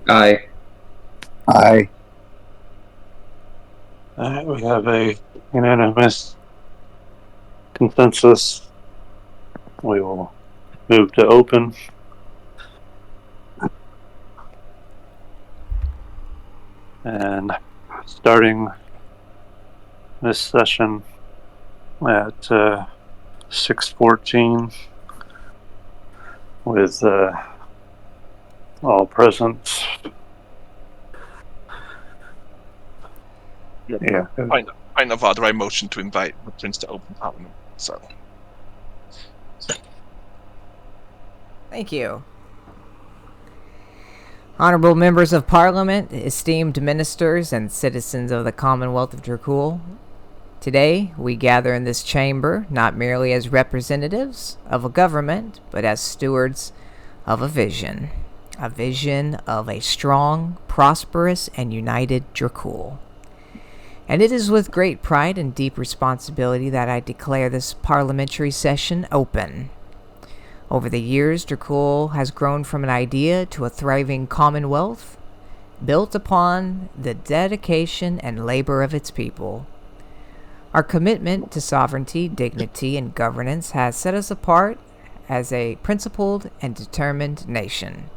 Aye. Aye. We have a unanimous consensus. We will move to open. And starting this session at 6:14 with all present. Yeah. Point of order, I motion to invite veterans to open parliament. So. Thank you. Honorable members of Parliament, esteemed ministers, and citizens of the Commonwealth of Dracul, today we gather in this chamber not merely as representatives of a government, but as stewards of a vision of a strong, prosperous, and united Dracul. And it is with great pride and deep responsibility that I declare this parliamentary session open. Over the years, Dracul has grown from an idea to a thriving commonwealth, built upon the dedication and labor of its people. Our commitment to sovereignty, dignity, and governance has set us apart as a principled and determined nation.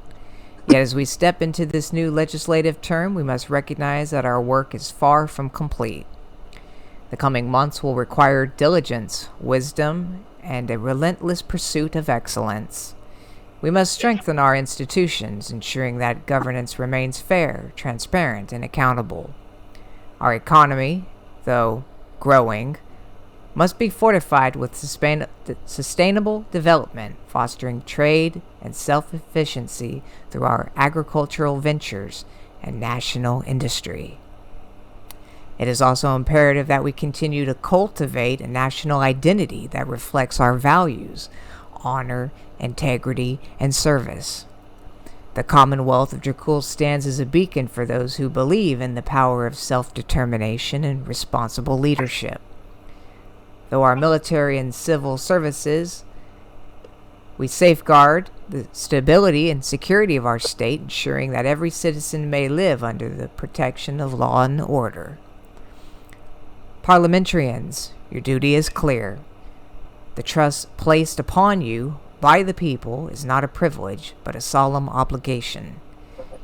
Yet as we step into this new legislative term, we must recognize that our work is far from complete. The coming months will require diligence, wisdom, and a relentless pursuit of excellence. We must strengthen our institutions, ensuring that governance remains fair, transparent, and accountable. Our economy, though growing, must be fortified with sustainable development, fostering trade and self-efficiency through our agricultural ventures and national industry. It is also imperative that we continue to cultivate a national identity that reflects our values, honor, integrity, and service. The Commonwealth of Dracul stands as a beacon for those who believe in the power of self-determination and responsible leadership. Though our military and civil services, we safeguard the stability and security of our state, ensuring that every citizen may live under the protection of law and order. Parliamentarians, your duty is clear. The trust placed upon you by the people is not a privilege, but a solemn obligation.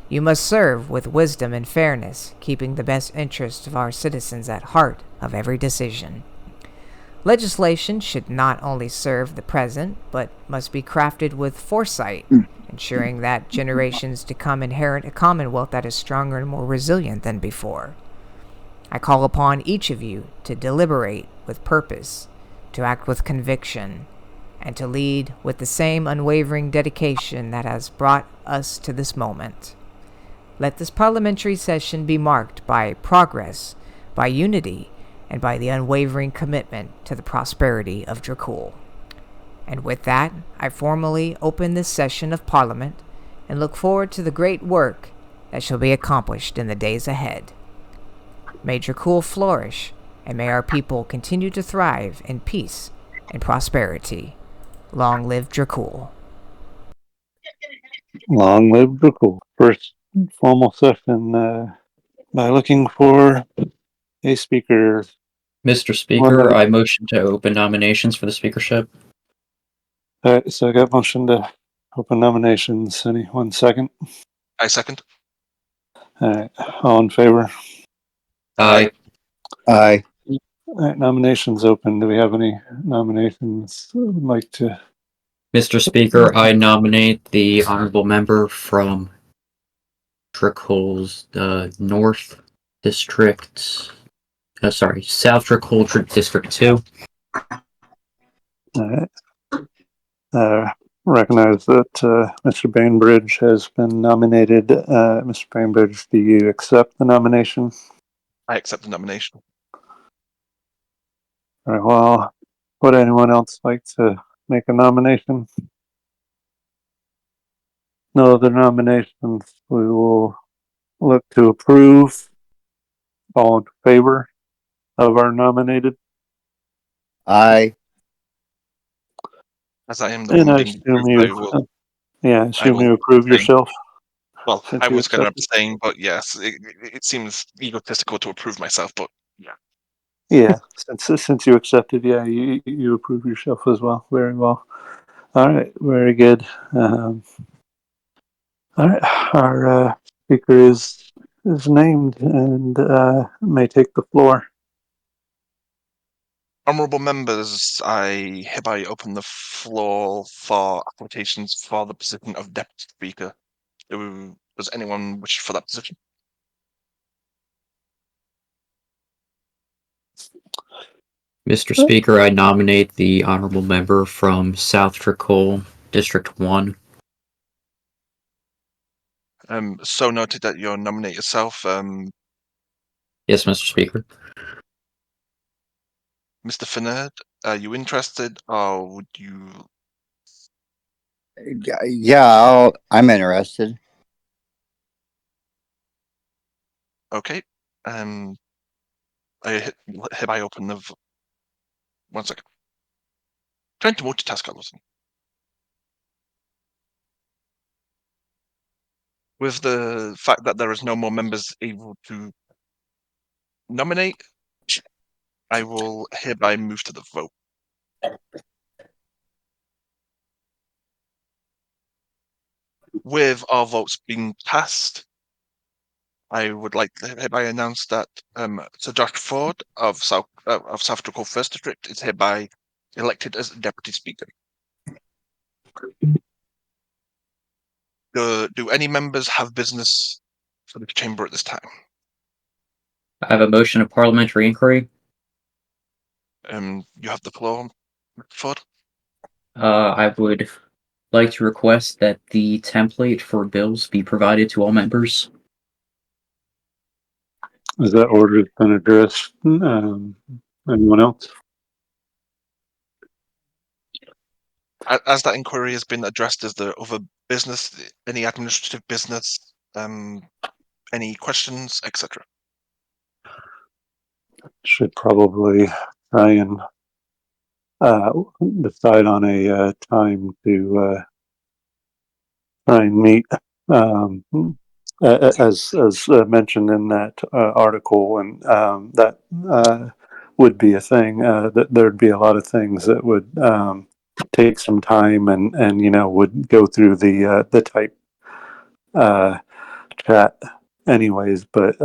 You must serve with wisdom and fairness, keeping the best interests of our citizens at heart of every decision. Legislation should not only serve the present, but must be crafted with foresight, ensuring that generations to come inherit a commonwealth that is stronger and more resilient than before. I call upon each of you to deliberate with purpose, to act with conviction, and to lead with the same unwavering dedication that has brought us to this moment. Let this parliamentary session be marked by progress, by unity, and by the unwavering commitment to the prosperity of Dracul. And with that, I formally open this session of Parliament and look forward to the great work that shall be accomplished in the days ahead. May Dracul flourish, and may our people continue to thrive in peace and prosperity. Long live Dracul. Long live Dracul. First formal session by looking for a speaker. Mr. Speaker, I motion to open nominations for the speakership. All right, so I got motion to open nominations. Anyone second? I second. All right, all in favor? Aye. Aye. All right, nominations open. Do we have any nominations would like to? Mr. Speaker, I nominate the honorable member from Dracul's North District. South Dracul District 2. All right. Recognize that Mr. Bainbridge has been nominated. Mr. Bainbridge, do you accept the nomination? I accept the nomination. All right, well, would anyone else like to make a nomination? No other nominations. We will look to approve. All in favor of our nominated? Aye. As I am the And one I being assume approved, I will. you approve abstain. yourself. Well, Since I you was going to accepted. abstain, but yes, it seems egotistical to approve myself, but yeah. Yeah, since you accepted, yeah, you approve yourself as well. Very well. All right, very good. All right, our speaker is named and may take the floor. Honourable members, I hereby open the floor for applications for the position of Deputy Speaker. Does anyone wish for that position? Mr. Speaker, I nominate the honorable member from South Tricole, District 1. So noted that you nominate yourself. Yes, Mr. Speaker. Mr. Finard, are you interested, or would you? Yeah, I'm interested. Okay. I hereby open the. 1 second. Trying to multitask, Alison. With the fact that there is no more members able to nominate, I will hereby move to the vote. With all votes being cast, I would like to hereby announce that Sir Josh Ford of South Tricole First District is hereby elected as Deputy Speaker. Do any members have business for the chamber at this time? I have a motion of parliamentary inquiry. You have the floor, Mr. Ford. I would like to request that the template for bills be provided to all members. Is that order been addressed? Anyone else? As that inquiry has been addressed, is there other business, any administrative business, any questions, etc.? Should probably try and decide on a time to try and meet. As mentioned in that article, and that would be a thing. That there'd be a lot of things that would take some time, and would go through the type chat anyways. But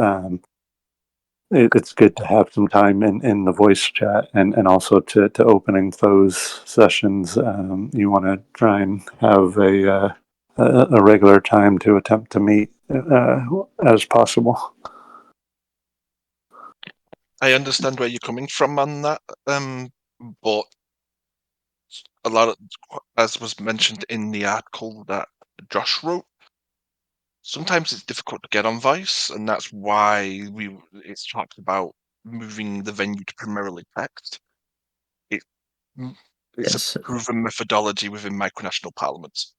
it's good to have some time in the voice chat, and also to opening those sessions. You want to try and have a regular time to attempt to meet as possible. I understand where you're coming from on that, but a lot of, as was mentioned in the article that Josh wrote, sometimes it's difficult to get on Vice, and that's why it's talked about moving the venue to primarily text. It's Yes. a proven methodology within micronational parliaments.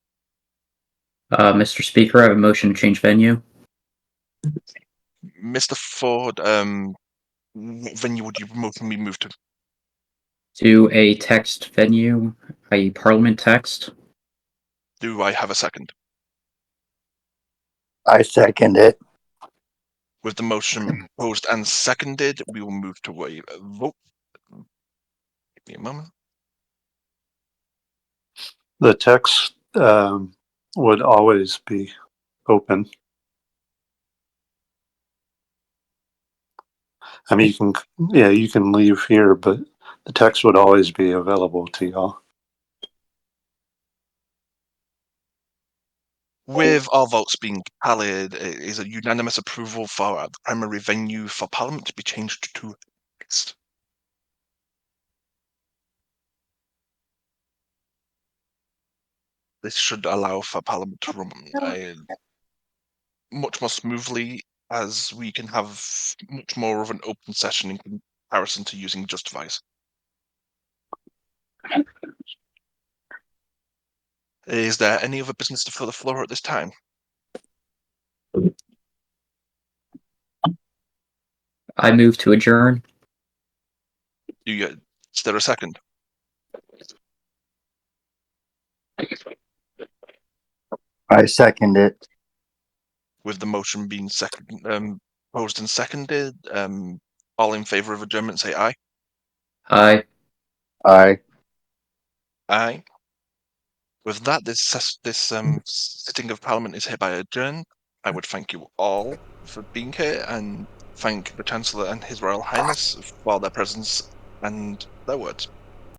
Mr. Speaker, I have a motion to change venue. Mr. Ford, what venue would you motion we move to? To a text venue, a parliament text. Do I have a second? I second it. With the motion proposed and seconded, we will move to a vote. Give me a moment. The text would always be open. I mean, you can leave here, but the text would always be available to y'all. With all votes being tallied, it is a unanimous approval for the primary venue for Parliament to be changed to text. This should allow for Parliament to run much more smoothly, as we can have much more of an open session in comparison to using just Vice. Is there any other business to fill the floor at this time? I move to adjourn. Is there a second? I second it. with the motion being proposed and seconded, all in favour of adjournment say aye. Aye. Aye. Aye. With that, this sitting of Parliament is hereby adjourned. I would thank you all for being here and thank the Chancellor and His Royal Highness for their presence and their words.